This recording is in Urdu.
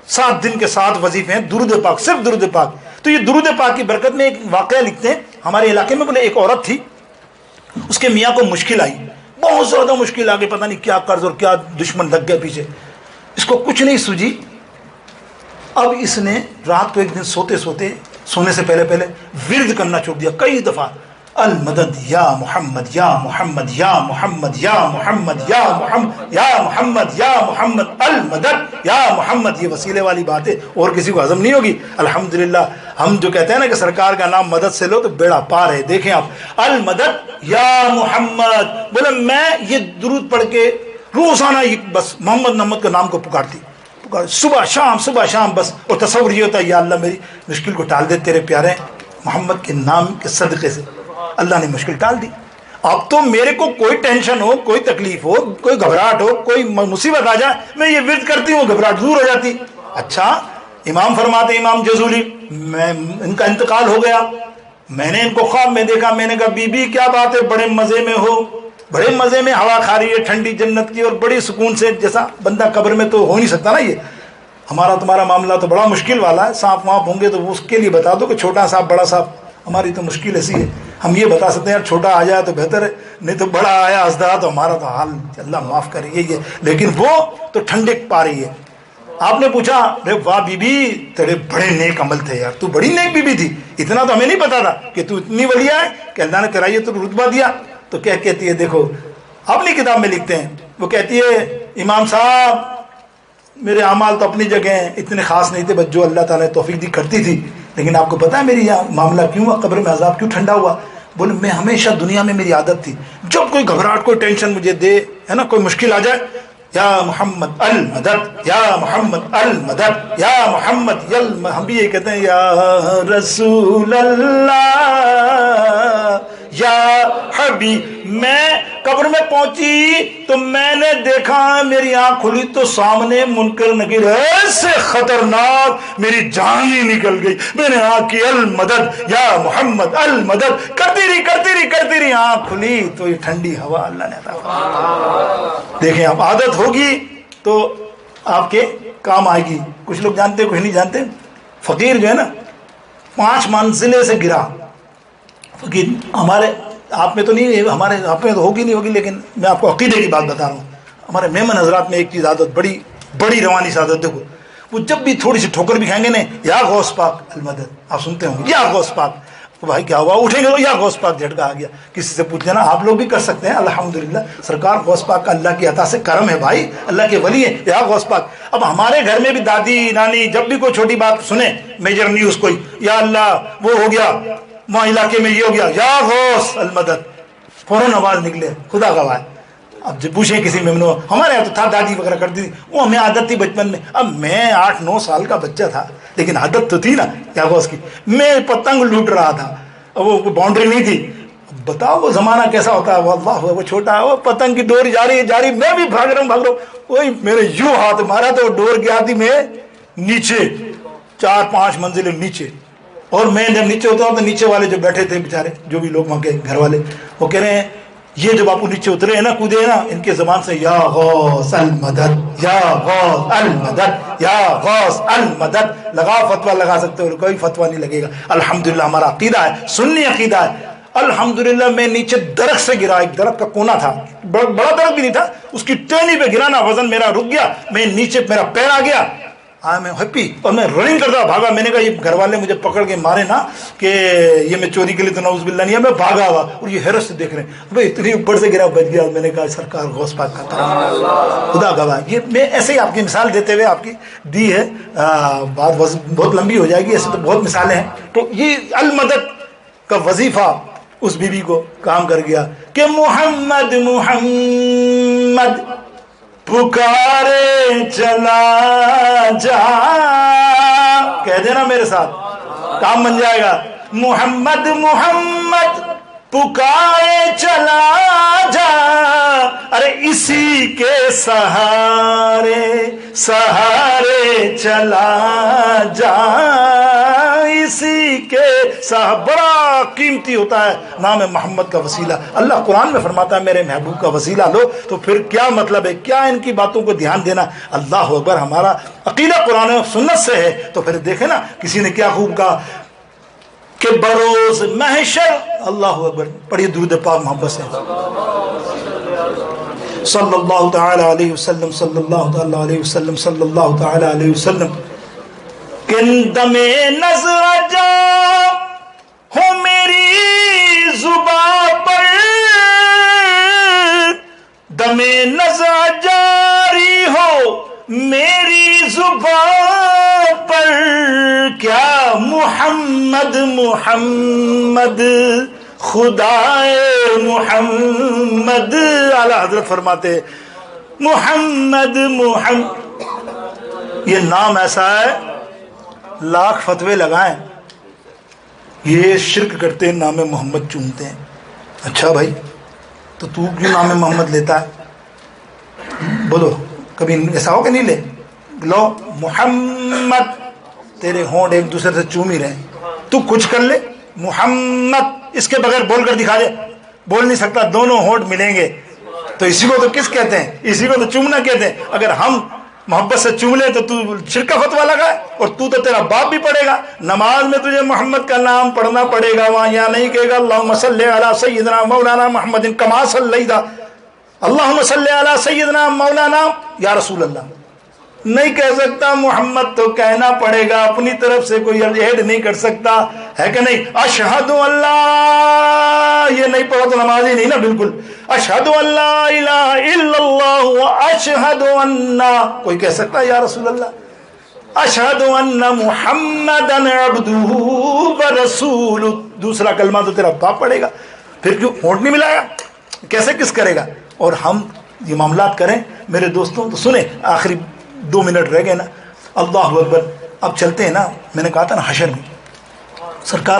7 دن کے 7 وظیفے ہیں درود پاک، صرف درود پاک. تو یہ درود پاک کی برکت میں ایک واقعہ لکھتے ہیں ہمارے علاقے میں. بولے ایک عورت تھی، اس کے میاں کو مشکل آئی، بہت زیادہ مشکل آگے، پتہ نہیں کیا قرض اور کیا دشمن لگ گیا پیچھے، اس کو کچھ نہیں سوجی. اب اس نے رات کو ایک دن سونے سے پہلے ورد کرنا چھوڑ دیا کئی دفعہ، المدد یا محمد یا محمد یا محمد یا محمد یا محمد یا محمد یا محمد المدد یا محمد. یہ وسیلے والی بات ہے اور کسی کو ہضم نہیں ہوگی. الحمدللہ ہم جو کہتے ہیں نا کہ سرکار کا نام مدد سے لو تو بیڑا پار ہے. دیکھیں آپ، المدد یا محمد. بولے میں یہ درود پڑھ کے روزانہ بس محمد کا نام کو پکارتی، صبح شام بس. اور تصور یہ ہوتا ہے یا اللہ میری مشکل کو ٹال دے، تیرے پیارے محمد کے نام کے صدقے سے اللہ نے مشکل ٹال دی. اب تو میرے کو کوئی ٹینشن ہو، کوئی تکلیف ہو، کوئی گھبراہٹ ہو، کوئی مصیبت آ جائے، میں یہ ورد کرتی ہوں، گھبراہٹ دور ہو جاتی. اچھا امام فرماتے، امام جزولی، ان کا انتقال ہو گیا، میں نے ان کو خواب میں دیکھا، میں نے کہا بی بی کیا بات ہے، بڑے مزے میں ہو، بڑے مزے میں ہوا کھا رہی ہے ٹھنڈی جنت کی اور بڑی سکون سے، جیسا بندہ قبر میں تو ہو نہیں سکتا نا. یہ ہمارا تمہارا معاملہ تو بڑا مشکل والا ہے، سانپ وانپ ہوں گے تو اس کے لیے بتا دو کہ چھوٹا سانپ بڑا سانپ. ہماری تو مشکل ایسی ہے، ہم یہ بتا سکتے ہیں یار چھوٹا آ جائے تو بہتر ہے، نہیں تو بڑا آیا ازدا تو ہمارا تو حال اللہ معاف کرے. یہ لیکن وہ تو ٹھنڈک پا رہی ہے. آپ نے پوچھا رے واہ بی بی تیرے بڑے نیک عمل تھے یار، تو بڑی نیک بی بی تھی، اتنا تو ہمیں نہیں پتا تھا کہ تو اتنی ولی ہے کہ اللہ نے تیرا یہ تو رتبہ دیا. تو کیا کہتی ہے، دیکھو اپنی کتاب میں لکھتے ہیں، وہ کہتی ہے امام صاحب میرے اعمال تو اپنی جگہ ہیں، اتنے خاص نہیں تھے، بس جو اللہ تعالیٰ نے توفیق دی کرتی تھی. لیکن آپ کو پتا ہے میری یہ معاملہ کیوں ہوا، قبر میں عذاب کیوں ٹھنڈا ہوا؟ بولے میں ہمیشہ دنیا میں میری عادت تھی، جب کوئی گھبراہٹ کوئی ٹینشن مجھے دے ہے نا، کوئی مشکل آ جائے، یا محمد المدد یا محمد المدد یا محمد ہم بھی یہ کہتے ہیں یا رسول اللہ یا حبیب. میں قبر میں پہنچی تو میں نے دیکھا، میری آنکھ کھلی تو سامنے منکر نکیر ایسے خطرناک، میری جان ہی نکل گئی. میں نے آنکھ کی المدد یا محمد المدد کرتی رہی، آنکھ کھلی تو یہ ٹھنڈی ہوا اللہ نے عطا فرمائی. دیکھیں اب عادت ہوگی تو آپ کے کام آئے گی. کچھ لوگ جانتے کچھ نہیں جانتے. فقیر جو ہے نا 5 منزلے سے گرا. فقیر ہمارے آپ میں تو نہیں، ہمارے آپ میں تو ہوگی نہیں ہوگی، لیکن میں آپ کو عقیدے کی بات بتا رہا ہوں. ہمارے مہمان حضرات میں ایک چیز عادت، بڑی روانی سی عادت، دیکھو وہ جب بھی تھوڑی سی ٹھوکر بھی کھائیں گے نا، یا غوث پاک المدد، آپ سنتے ہوں گے یا غوث پاک. بھائی کیا ہوا، اٹھیں گے تو یا غوث پاک جھٹکا آ گیا. کسی سے پوچھ لینا، آپ لوگ بھی کر سکتے ہیں. الحمدللہ سرکار غوث پاک کا اللہ کی عطا سے کرم ہے بھائی، اللہ کے ولی ہیں یا غوث پاک. اب ہمارے گھر میں بھی دادی نانی جب بھی کوئی چھوٹی بات سنیں، میجر نیوز کوئی، یا اللہ وہ ہو گیا وہاں علاقے میں یہ ہو گیا، یا غوث المدد، فوراً آواز نکلے، خدا گواہ. اب جب پوچھیں کسی میں ہمارے یہاں تو تھا، دادی وغیرہ کرتی تھی، وہ ہمیں عادت تھی بچپن میں. اب میں 8-9 سال کا بچہ تھا، لیکن عادت تو تھی نا کیا غوث کی. میں پتنگ لوٹ رہا تھا، وہ باؤنڈری نہیں تھی. بتاؤ وہ زمانہ کیسا ہوتا ہے. وہ اللہ وہ چھوٹا، وہ پتنگ کی ڈور جاری میں بھی بھاگ رہا ہوں. وہی میرے یوں ہاتھ مارا تو ڈور گیا تھی میں نیچے 4-5 منزلیں نیچے. اور میں جب نیچے ہوتا ہوں تو نیچے والے جو بیٹھے تھے بیچارے، جو بھی لوگ وہاں کے گھر والے، وہ کہہ رہے ہیں یہ جب آپ نیچے اترے ہیں نا، کودے ہیں نا، ان کے زبان سے یا غوث المدد یا غوث المدد یا غوث المدد. لگا فتویٰ لگا سکتے ہو، کوئی فتویٰ نہیں لگے گا. الحمدللہ ہمارا عقیدہ ہے، سنی عقیدہ ہے. الحمدللہ میں نیچے درخت سے گرا، ایک درخت کا کونا تھا، بڑا درخت بھی نہیں تھا، اس کی ٹہنی پہ گرانا، وزن میرا رک گیا، میں نیچے میرا پیر آ گیا. میں ہیپی اور میں رننگ کرتا بھاگا. میں نے کہا یہ گھر والے مجھے پکڑ کے مارے نا کہ یہ میں چوری کے لیے تو نعوذ باللہ نہیں ہے. میں بھاگا ہوا اور یہ حیرت سے دیکھ رہے ہیں بھائی اتنی اوپر سے گرا، بچ گیا. میں نے کہا سرکار غوث پاک کا کرم، خدا گواہ. یہ میں ایسے ہی آپ کی مثال دیتے ہوئے آپ کی دی ہے، بات بہت لمبی ہو جائے گی، ایسے تو بہت مثالیں ہیں. تو یہ المدد کا وظیفہ اس بی بی کو کام کر گیا کہ محمد محمد پکارے چلا جا. کہہ دینا میرے ساتھ، کام بن جائے گا. محمد محمد پکارے چلا جا، ارے اسی کے سہارے سہارے چلا جا، اسی کے صاحب بڑا قیمتی ہوتا ہے نام محمد کا وسیلہ. اللہ قرآن میں فرماتا ہے میرے محبوب کا وسیلہ لو, تو پھر کیا مطلب ہے, کیا ان کی باتوں کو دھیان دینا. اللہ اکبر, ہمارا عقیدہ قرآن و سنت سے ہے. تو پھر دیکھیں نا کسی نے کیا خوب کہا کہ بروز محشر, اللہ اکبر, پڑھیے درود پاک محبت سے, صلی اللہ تعالی علیہ وسلم, صلی اللہ تعالی علیہ وسلم, صلی اللہ تعالی علیہ وسلم. دم نظر جا ہو میری زباں پر, دم نظر جاری ہو میری زباں پر, کیا محمد محمد خدائے محمد. اعلیٰ حضرت فرماتے محمد محمد, یہ نام ایسا ہے لاکھ فتوے لگائیں, یہ شرک کرتے ہیں, نام محمد چومتے ہیں. اچھا بھائی, تو کیوں نام محمد لیتا ہے؟ بولو, کبھی ایسا ہو کہ نہیں لے لو محمد, تیرے ہونٹ ایک دوسرے سے چوم ہی رہے, تو کچھ کر لے محمد, اس کے بغیر بول کر دکھا دے, بول نہیں سکتا, دونوں ہونٹ ملیں گے, تو اسی کو تو کس کہتے ہیں, اسی کو تو چومنا کہتے ہیں. اگر ہم محبت سے چوم لیں تو شرک کا فتویٰ لگا ہے, اور تو تیرا باپ بھی پڑھے گا. نماز میں تجھے محمد کا نام پڑھنا پڑے گا, وہاں یہاں نہیں کہے گا اللہم صلی علی سیدنا مولانا محمد کما صلیت, اللہم صلی علی سیدنا مولانا یا رسول اللہ نہیں کہہ سکتا. محمد تو کہنا پڑے گا, اپنی طرف سے کوئی ایڈ نہیں کر سکتا, ہے کہ نہیں. اشہد اللہ, یہ نہیں پڑھا تو نماز ہی نہیں نا بالکل. اشہد ان لا الہ الا اللہ و اشہد ان, کوئی کہہ سکتا یا رسول اللہ. اشہد ان محمدا عبدہ و رسولہ, دوسرا کلمہ تو تیرا باپ پڑھے گا, پھر کیوں ہونٹ نہیں ملائے گا, کیسے کس کرے گا. اور ہم یہ معاملات کریں میرے دوستوں, تو سنیں, آخری 2 منٹ رہ گئے نا. اللہ اکبر, اب چلتے ہیں نا, میں نے کہا تھا نا حشر میں سرکار